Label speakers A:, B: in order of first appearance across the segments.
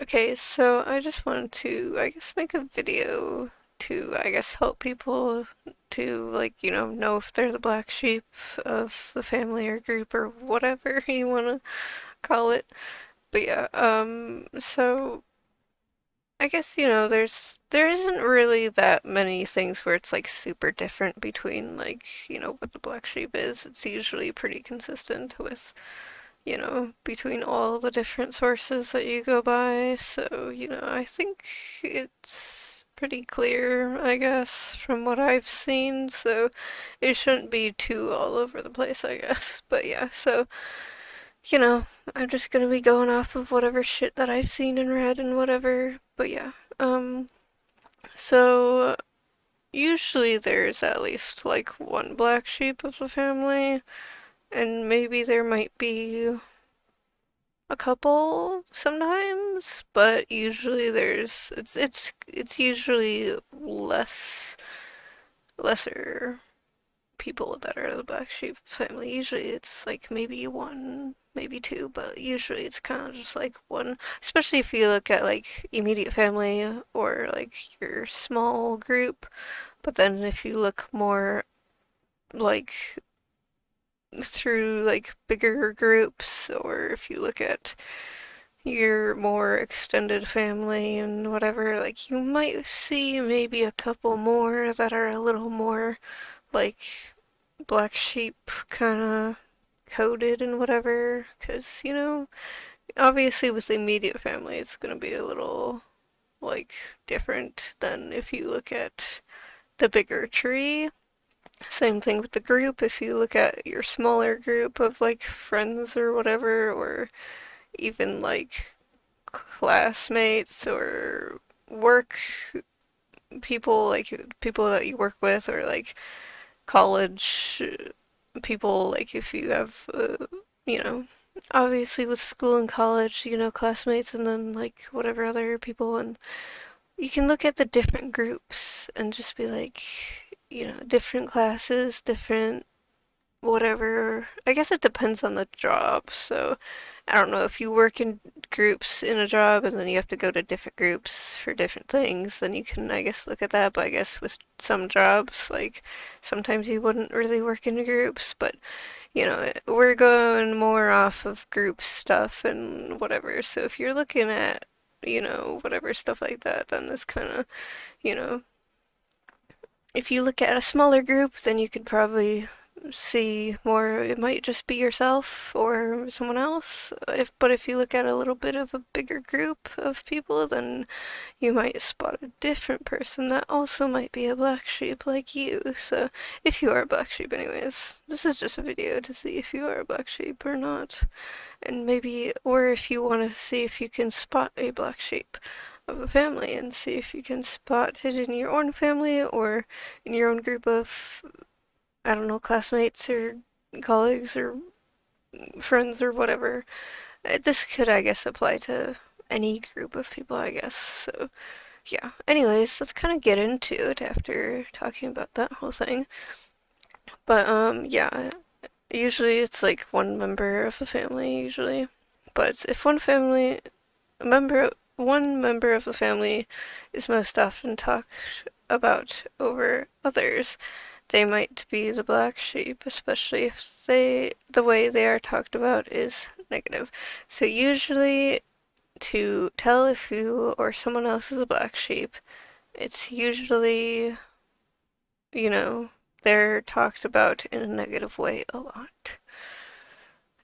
A: Okay, so I just wanted to, I guess, make a video to, I guess, help people to, like, know if they're the black sheep of the family or group or whatever you want to call it. But yeah, so I guess, there isn't really that many things where it's like super different between like, what the black sheep is. It's usually pretty consistent with between all the different sources that you go by. So, I think it's pretty clear, I guess, from what I've seen. So it shouldn't be too all over the place, I guess. But yeah, so, you know, I'm just gonna be going off of whatever shit that I've seen and read and whatever. But yeah, so usually there's at least like one black sheep of the family, and maybe there might be a couple sometimes, but usually it's usually lesser people that are the black sheep family. Usually it's like maybe one, maybe two, but usually it's kind of just like one, especially if you look at like immediate family or like your small group. But then if you look more like through like bigger groups, or if you look at your more extended family and whatever, like you might see maybe a couple more that are a little more like black sheep kind of coded and whatever. Because, obviously with the immediate family, it's going to be a little like different than if you look at the bigger tree. Same thing with the group. If you look at your smaller group of like friends or whatever, or even like classmates or work people, like people that you work with, or like college people, like if you have, you know, obviously with school and college, classmates and then like whatever other people, and you can look at the different groups and just be like, different classes, different whatever. I guess it depends on the job. So I don't know if you work in groups in a job and then you have to go to different groups for different things, then you can, I guess, look at that. But I guess with some jobs, like sometimes you wouldn't really work in groups, but we're going more off of group stuff and whatever. So if you're looking at, whatever stuff like that, then this kind of, you know, if you look at a smaller group, then you could probably see more. It might just be yourself or someone else. But if you look at a little bit of a bigger group of people, then you might spot a different person that also might be a black sheep like you. So if you are a black sheep, anyways, this is just a video to see if you are a black sheep or not, and maybe, or if you want to see if you can spot a black sheep of a family and see if you can spot it in your own family or in your own group of, I don't know, classmates or colleagues or friends or whatever. This could, I guess, apply to any group of people, I guess. So, yeah. Anyways, let's kind of get into it after talking about that whole thing. But, yeah, usually it's like one member of the family, usually. But if one member of the family is most often talked about over others, they might be the black sheep, especially if the way they are talked about is negative. So usually to tell if you or someone else is a black sheep, it's usually, you know, they're talked about in a negative way a lot.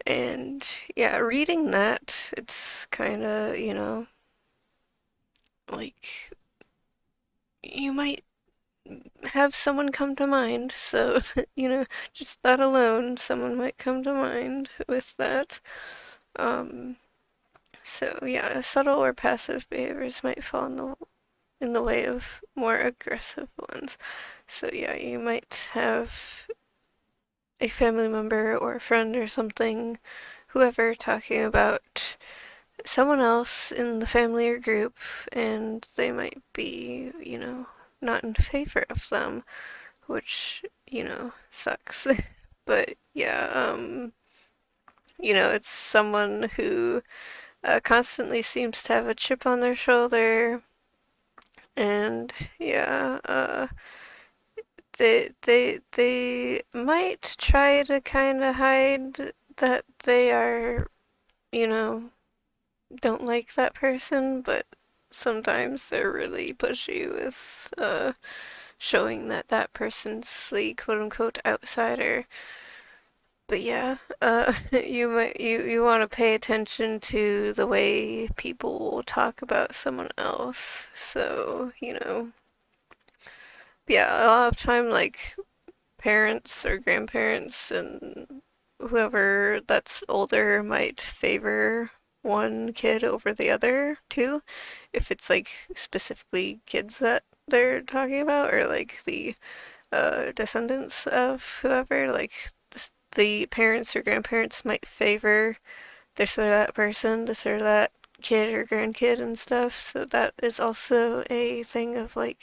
A: And yeah, reading that, it's kind of, like you might have someone come to mind. So, just that alone, someone might come to mind with that. Um, so yeah, subtle or passive behaviors might fall in the way of more aggressive ones. So yeah, you might have a family member or a friend or something, whoever, talking about someone else in the family or group, and they might be, not in favor of them, which, sucks. But yeah, it's someone who constantly seems to have a chip on their shoulder, and yeah, they might try to kind of hide that they are, you know, don't like that person, but sometimes they're really pushy with showing that that person's the quote unquote outsider. But yeah, you want to pay attention to the way people talk about someone else. So, yeah, a lot of time like parents or grandparents and whoever that's older might favor one kid over the other too, if it's like specifically kids that they're talking about, or like the descendants of whoever, like the parents or grandparents might favor this or that person, this or that kid or grandkid and stuff. So that is also a thing of like,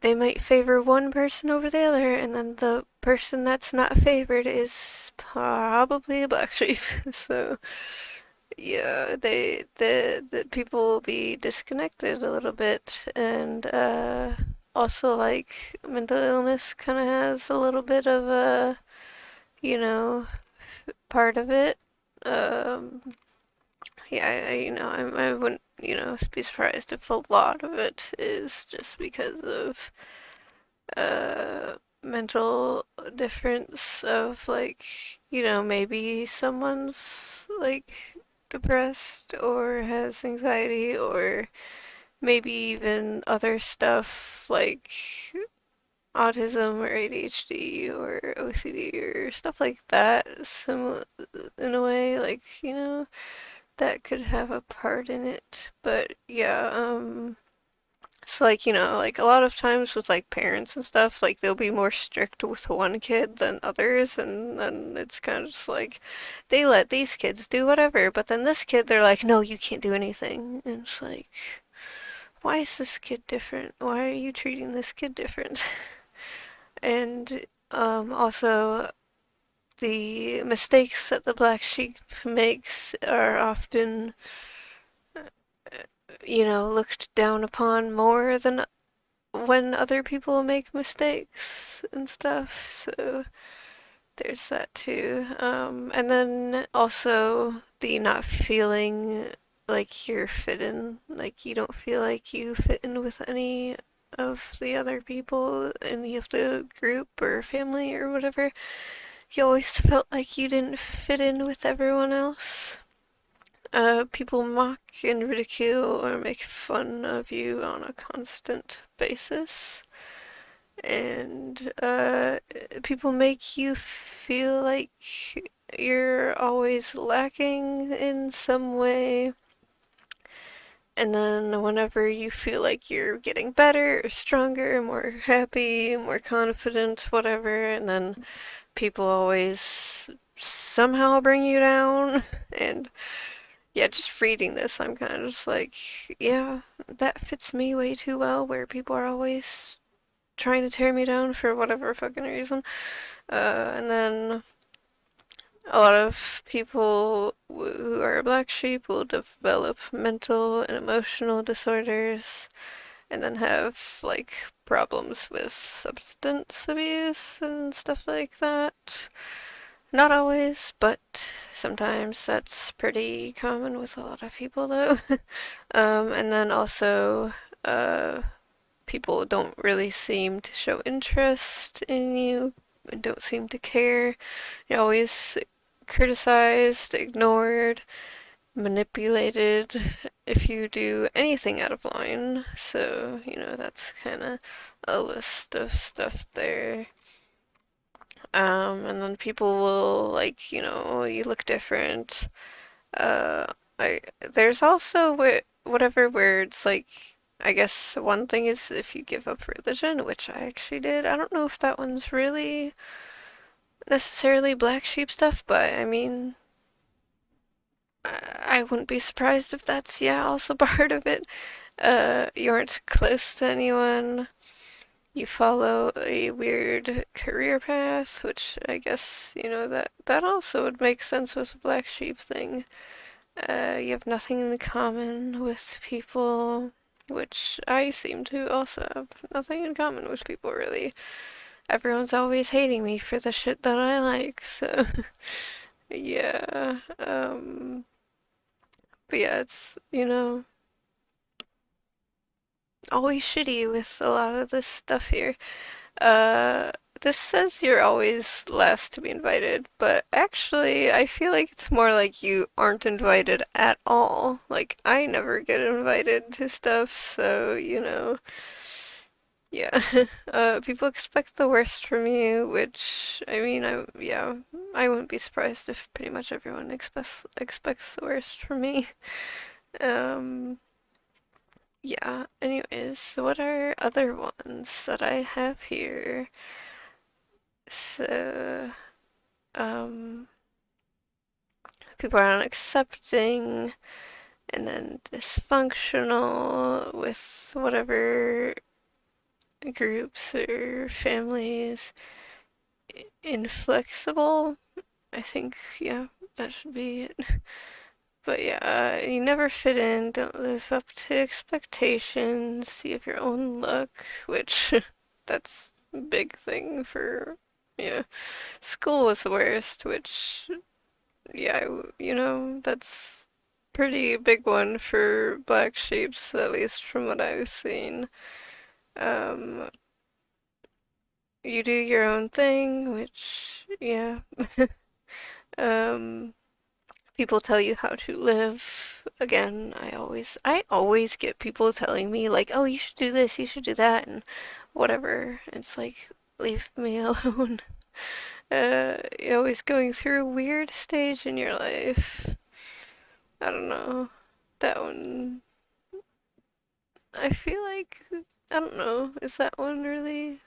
A: they might favor one person over the other, and then the person that's not favored is probably a black sheep. So yeah, the people will be disconnected a little bit, and also like mental illness kind of has a little bit of a, you know, part of it. Um, yeah, I wouldn't, be surprised if a lot of it is just because of mental difference of like, maybe someone's like depressed or has anxiety, or maybe even other stuff like autism or ADHD or OCD or stuff like that. Some in a way, like, that could have a part in it. But yeah, so like, like a lot of times with like parents and stuff, like they'll be more strict with one kid than others, and then it's kind of just like they let these kids do whatever, but then this kid they're like, no, you can't do anything. And it's like, why is this kid different? Why are you treating this kid different? And also the mistakes that the black sheep makes are often, looked down upon more than when other people make mistakes and stuff. So there's that too. And then also the not feeling like you're fit in, like you don't feel like you fit in with any of the other people, any of the group or family or whatever. You always felt like you didn't fit in with everyone else. People mock and ridicule or make fun of you on a constant basis. And people make you feel like you're always lacking in some way. And then whenever you feel like you're getting better or stronger, more happy, more confident, whatever, and then people always somehow bring you down. And yeah, just reading this, I'm kind of just like, yeah, that fits me way too well, where people are always trying to tear me down for whatever fucking reason. And then a lot of people who are black sheep will develop mental and emotional disorders, and then have like problems with substance abuse and stuff like that. Not always, but sometimes that's pretty common with a lot of people though. And then also, uh, people don't really seem to show interest in you and don't seem to care. You're always criticized, ignored, manipulated if you do anything out of line. So, that's kind of a list of stuff there. And then people will like, you look different. Uh, there's also whatever where it's like, I guess one thing is if you give up religion, which I actually did. I don't know if that one's really necessarily black sheep stuff, but I mean, I wouldn't be surprised if that's, yeah, also part of it. You aren't close to anyone. You follow a weird career path, which I guess, that also would make sense with the black sheep thing. You have nothing in common with people, which I seem to also have nothing in common with people, really. Everyone's always hating me for the shit that I like, so yeah. But yeah, it's, always shitty with a lot of this stuff here. Uh, this says you're always last to be invited, but actually, I feel like it's more like you aren't invited at all. Like, I never get invited to stuff, so, yeah. People expect the worst from you, which, I mean, yeah, I wouldn't be surprised if pretty much everyone expects the worst from me. Um, yeah, anyways, so what are other ones that I have here? So, um, people are unaccepting and then dysfunctional with whatever groups or families. Inflexible, I think, yeah, that should be it. But yeah, you never fit in, don't live up to expectations, you have your own look, which that's a big thing for, yeah. School was the worst, which, yeah, that's pretty big one for black sheeps, at least from what I've seen. Um, you do your own thing, which, yeah. Um, People tell you how to live. Again, I always get people telling me like, "Oh, you should do this, you should do that," and whatever. It's like, leave me alone. You're always going through a weird stage in your life. I don't know. That one, I feel like, I don't know. Is that one really,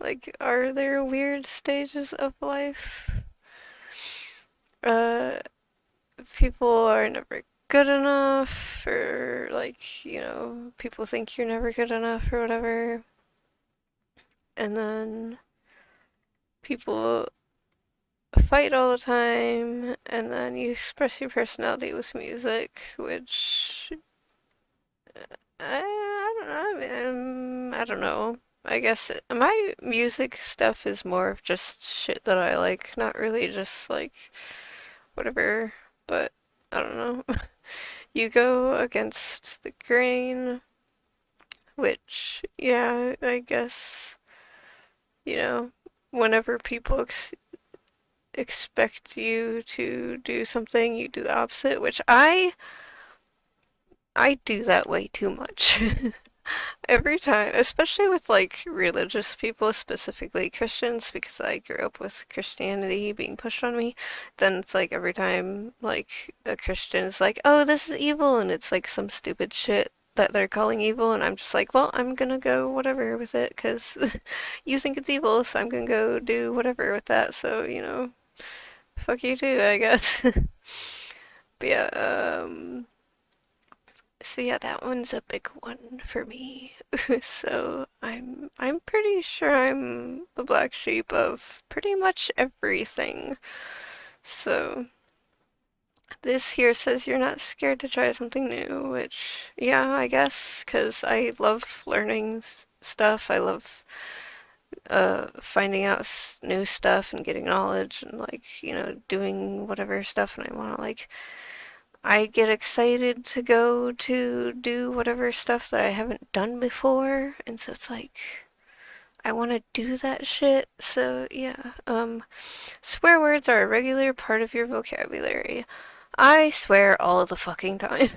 A: like, are there weird stages of life? Uh, People are never good enough, or like, people think you're never good enough or whatever. And then people fight all the time, and then you express your personality with music, which I don't know. I don't know. I guess my music stuff is more of just shit that I like, not really just like whatever, but I don't know. You go against the grain, which, yeah, I guess, you know, whenever people expect you to do something, you do the opposite, which I do that way too much. Every time, especially with like religious people, specifically Christians, because I grew up with Christianity being pushed on me, then it's like every time like a Christian is like, "Oh, this is evil," and it's like some stupid shit that they're calling evil, and I'm just like, "Well, I'm gonna go whatever with it, 'cause you think it's evil, so I'm gonna go do whatever with that." So, fuck you too, I guess. But yeah, so yeah, that one's a big one for me. So I'm pretty sure I'm the black sheep of pretty much everything. So this here says you're not scared to try something new, which yeah, I guess, 'cause I love learning stuff. I love finding out new stuff and getting knowledge and like, doing whatever stuff, and I want to like I get excited to go to do whatever stuff that I haven't done before, and so it's like I want to do that shit. So yeah, swear words are a regular part of your vocabulary. I swear all the fucking time.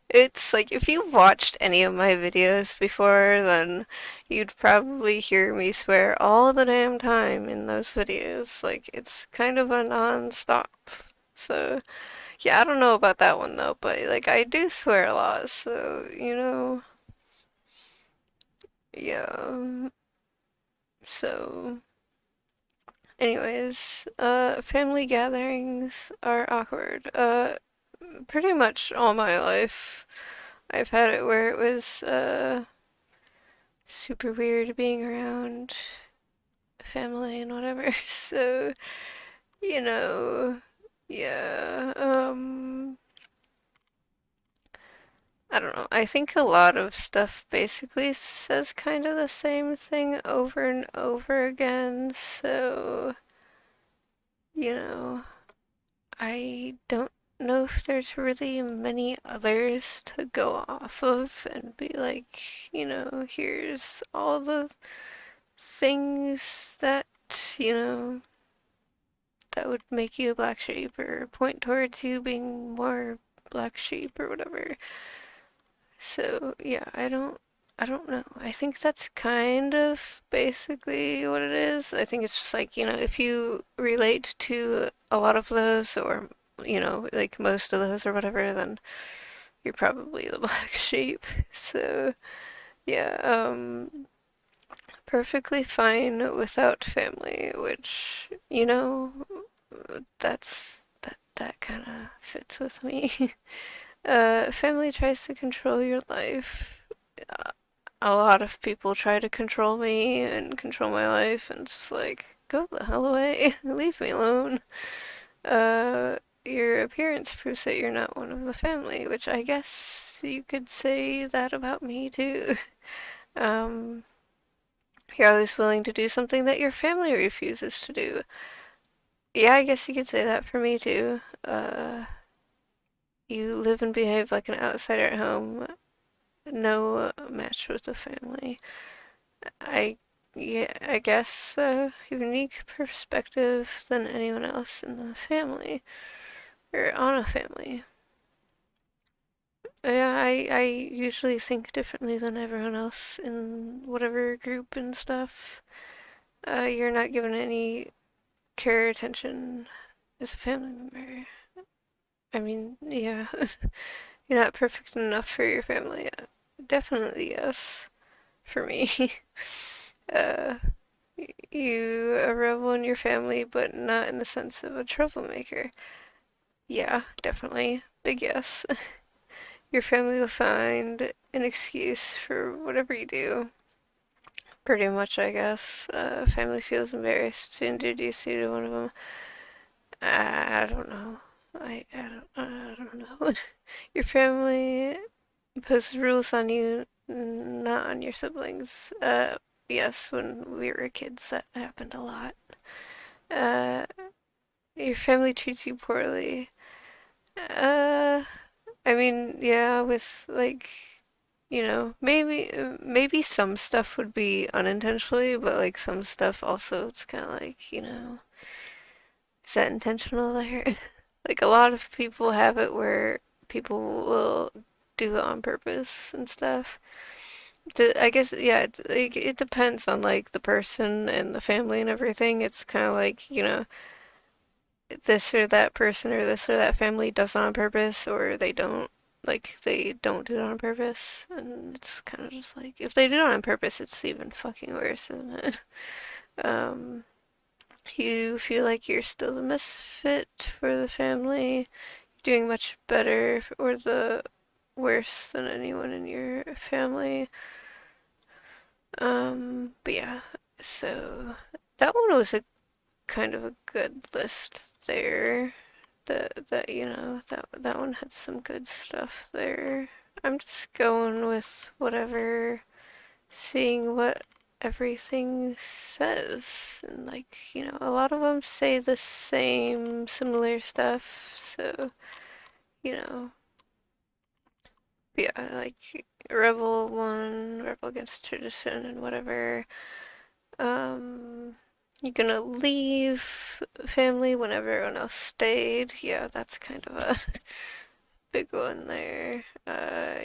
A: It's like if you've watched any of my videos before, then you'd probably hear me swear all the damn time in those videos. Like it's kind of a non-stop. So yeah, I don't know about that one though, but like I do swear a lot, so yeah. So, anyways, family gatherings are awkward. Pretty much all my life, I've had it where it was super weird being around family and whatever. So, you know, yeah. don't know. I think a lot of stuff basically says kind of the same thing over and over again. So, you know, I don't know if there's really many others to go off of and be like, here's all the things that, you know, that would make you a black sheep or point towards you being more black sheep or whatever. So, yeah, I don't know. I think that's kind of basically what it is. I think it's just like, if you relate to a lot of those or, like most of those or whatever, then you're probably the black sheep. So, yeah, perfectly fine without family, which, that kind of fits with me. Family tries to control your life. A lot of people try to control me and control my life, and it's just like, go the hell away, leave me alone. Uh, your appearance proves that you're not one of the family, which I guess you could say that about me too. Um, you're always willing to do something that your family refuses to do. Yeah, I guess you could say that for me too. You live and behave like an outsider at home, no match with the family. I yeah, I guess a unique perspective than anyone else in the family or on a family. Yeah, I usually think differently than everyone else in whatever group and stuff. You're not given any care or attention as a family member. I mean, yeah, you're not perfect enough for your family. Definitely yes, for me. uh, you a rebel in your family, but not in the sense of a troublemaker. Yeah, definitely. Big yes. Your family will find an excuse for whatever you do. Pretty much, I guess. Family feels embarrassed to introduce you to one of them. I don't know. I don't know. Your family imposes rules on you, not on your siblings. Yes, when we were kids, that happened a lot. Uh, your family treats you poorly. Uh, I mean, yeah, with like, maybe some stuff would be unintentionally, but like some stuff also it's kind of like, is that intentional there? Like a lot of people have it where people will do it on purpose and stuff. I guess, yeah, it depends on like the person and the family and everything. It's kind of like, this or that person or this or that family does it on purpose or they don't do it on purpose, and it's kind of just like if they do it on purpose it's even fucking worse, isn't it? um you feel like you're still the misfit for the family, doing much better or the worse than anyone in your family. But yeah, so that one was a kind of a good list there. That one had some good stuff there. I'm just going with whatever, seeing what everything says, and like, a lot of them say the same similar stuff, so, you know, yeah, like Rebel one, Rebel against tradition and whatever. Um, you're gonna leave family when everyone else stayed. Yeah, that's kind of a big one there.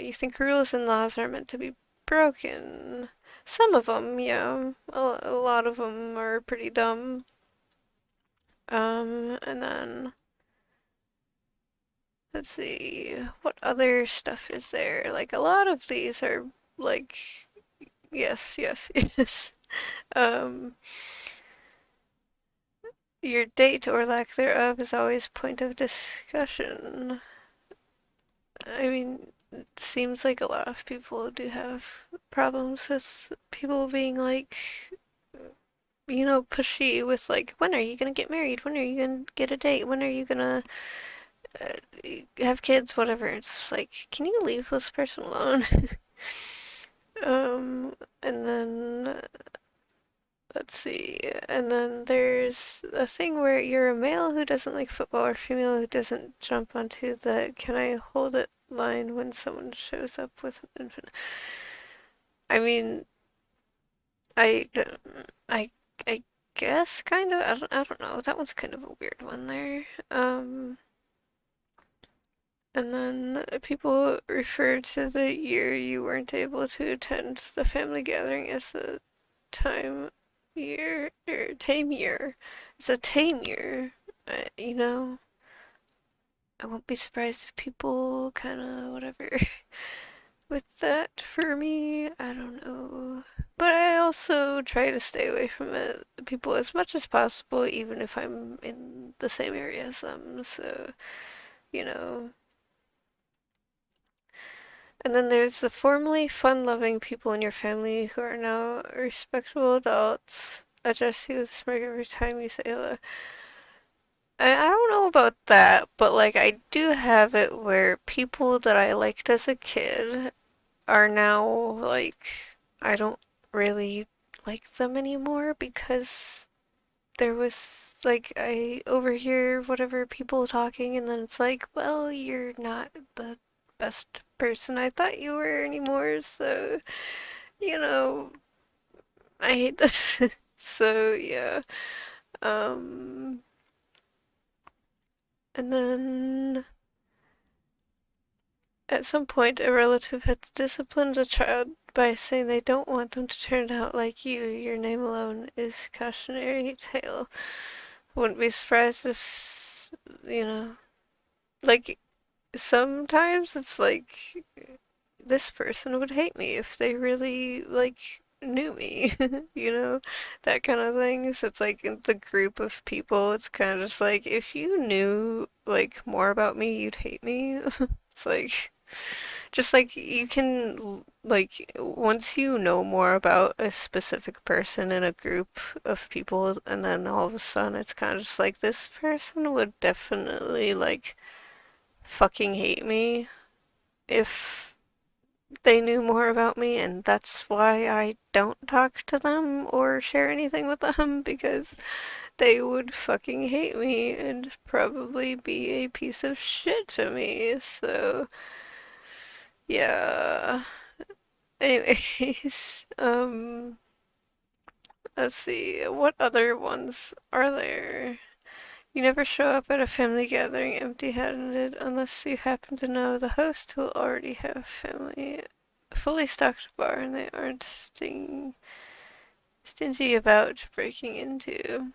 A: You think rules and laws are meant to be broken. Some of them, yeah. A lot of them are pretty dumb. And then let's see, what other stuff is there? Like a lot of these are like, yes, yes, yes. Um, your date or lack thereof is always point of discussion. I mean, it seems like a lot of people do have problems with people being like, pushy with like, when are you gonna get married? When are you gonna get a date? When are you gonna have kids, whatever. It's like, can you leave this person alone? Um, and then let's see. And then there's a thing where you're a male who doesn't like football or female who doesn't jump onto the can I hold it line when someone shows up with an infant. I mean, I, I, I guess kind of. I don't know. That one's kind of a weird one there. And then people refer to the year you weren't able to attend the family gathering as the time year or tame year. It's a tame year. You know, I won't be surprised if people kind of whatever with that for me. I don't know. But I also try to stay away from it, people as much as possible, even if I'm in the same area as them. So, you know. And then there's the formerly fun-loving people in your family who are now respectable adults. Address you with a smirk every time you say hello. I don't know about that, but like I do have it where people that I liked as a kid are now like I don't really like them anymore because there was like I overhear whatever people talking and then it's like, well, you're not the best person I thought you were anymore, so you know, I hate this. So yeah. Um and then at some point a relative has disciplined a child by saying they don't want them to turn out like you. Your name alone is cautionary tale. Wouldn't be surprised if you know, like sometimes it's like this person would hate me if they really like knew me, you know, that kind of thing. So it's like in the group of people, it's kind of just like if you knew like more about me, you'd hate me. It's like just like you can like once you know more about a specific person in a group of people, and then all of a sudden it's kind of just like this person would definitely like fucking hate me if they knew more about me, and that's why I don't talk to them or share anything with them because they would fucking hate me and probably be a piece of shit to me. So, yeah. Anyways, let's see. What other ones are there? You never show up at a family gathering empty-handed unless you happen to know the host who will already have family fully stocked bar and they aren't stingy about breaking into.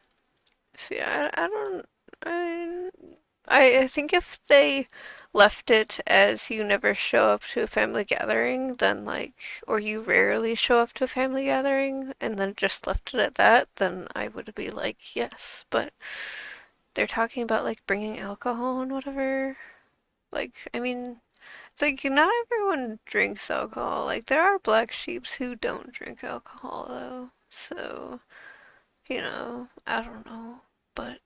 A: See, I don't, I, I think if they left it as you never show up to a family gathering, then like, or you rarely show up to a family gathering, and then just left it at that, then I would be like, yes. But they're talking about like bringing alcohol and whatever. Like, I mean, it's like not everyone drinks alcohol. Like, there are black sheeps who don't drink alcohol though. So, you know, I don't know. But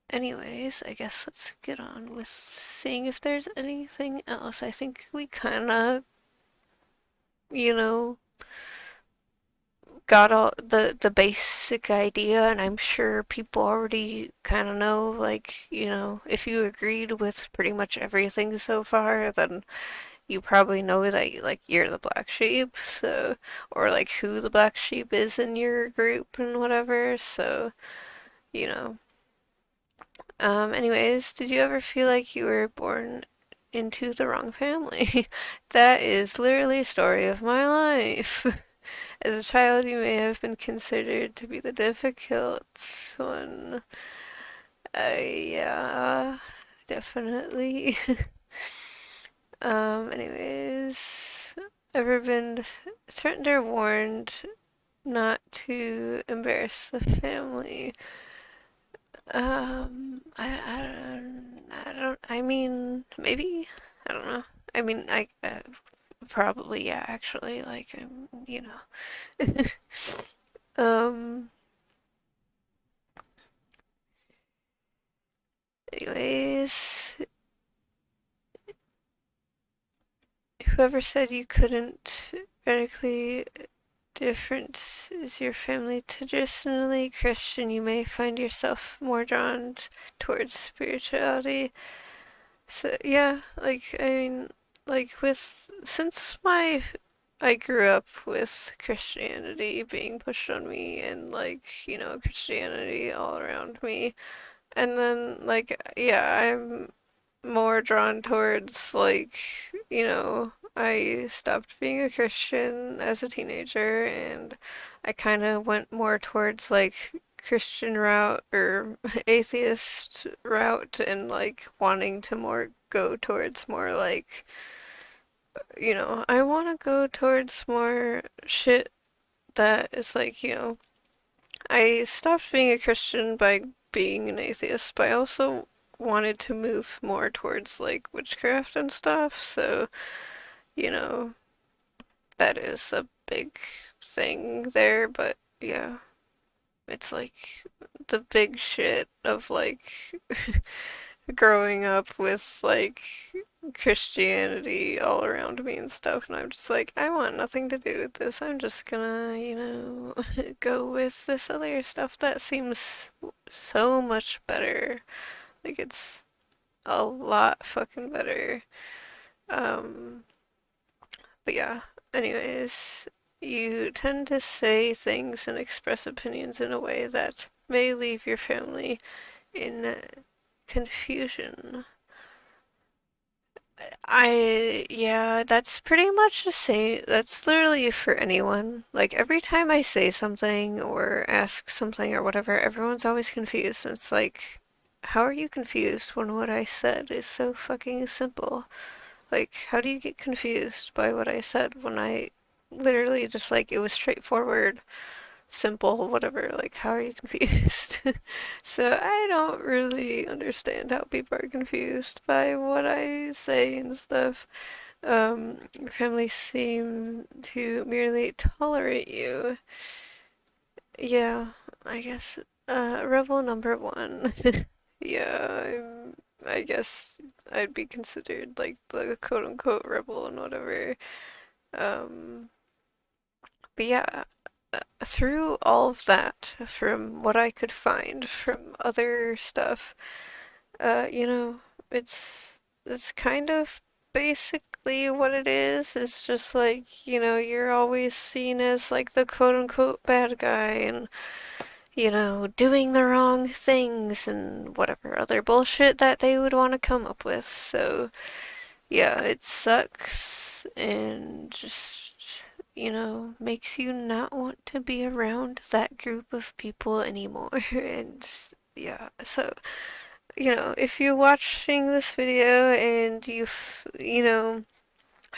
A: anyways, I guess let's get on with seeing if there's anything else. I think we kind of, you know, got all the basic idea, and I'm sure people already kind of know, like, you know, if you agreed with pretty much everything so far, then you probably know that like you're the black sheep, so or like who the black sheep is in your group and whatever, so you know. Anyways, did you ever feel like you were born into the wrong family? That is literally a story of my life. As a child, you may have been considered to be the difficult one. Yeah, definitely. Anyways, ever been threatened or warned not to embarrass the family? I mean, maybe. I don't know. I mean, probably, yeah, actually, like, you know. Um, anyways, whoever said you couldn't radically different is your family traditionally Christian, you may find yourself more drawn towards spirituality. So yeah, like I mean, like with since my I grew up with Christianity being pushed on me and like, Christianity all around me. And then like yeah, I'm more drawn towards like, I stopped being a Christian as a teenager and I kind of went more towards like Christian route or atheist route and like wanting to more go towards more like, I want to go towards more shit that is like, I stopped being a Christian by being an atheist, but I also wanted to move more towards like witchcraft and stuff. So, you know, that is a big thing there, but yeah, it's like the big shit of like growing up with like Christianity all around me and stuff, and I'm just like, I want nothing to do with this. I'm just gonna, go with this other stuff that seems so much better. Like it's a lot fucking better. Um, but yeah, anyways, you tend to say things and express opinions in a way that may leave your family in confusion. Yeah, that's pretty much the same. That's literally for anyone. Like, every time I say something or ask something or whatever, everyone's always confused. And it's like, how are you confused when what I said is so fucking simple? Like, how do you get confused by what I said when I literally just like, it was straightforward, simple, whatever. Like, how are you confused? So I don't really understand how people are confused by what I say and stuff. Your family seem to merely tolerate you. Yeah, I guess. Rebel number one. Yeah, I guess I'd be considered like the quote unquote rebel and whatever. Um, but yeah, through all of that, from what I could find from other stuff, you know, it's kind of basically what it is. It's just like, you're always seen as like the quote unquote bad guy and, doing the wrong things and whatever other bullshit that they would want to come up with. So, yeah, it sucks and just, makes you not want to be around that group of people anymore. And just, yeah, so, if you're watching this video and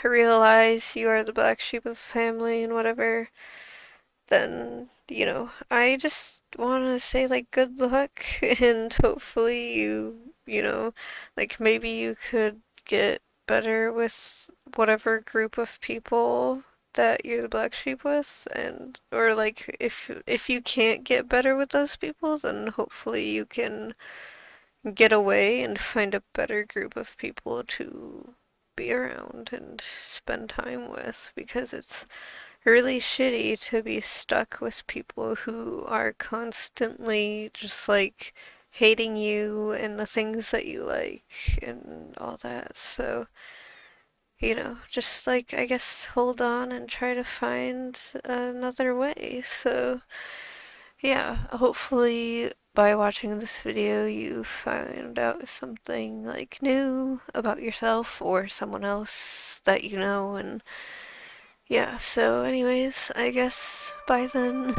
A: realize you are the black sheep of the family and whatever, then, I just want to say, like, good luck and hopefully like, maybe you could get better with whatever group of people that you're the black sheep with and or like if you can't get better with those people then hopefully you can get away and find a better group of people to be around and spend time with because it's really shitty to be stuck with people who are constantly just like hating you and the things that you like and all that. So, just like I guess hold on and try to find another way. So, yeah, hopefully by watching this video you find out something like new about yourself or someone else that you know and yeah, so anyways, I guess bye then.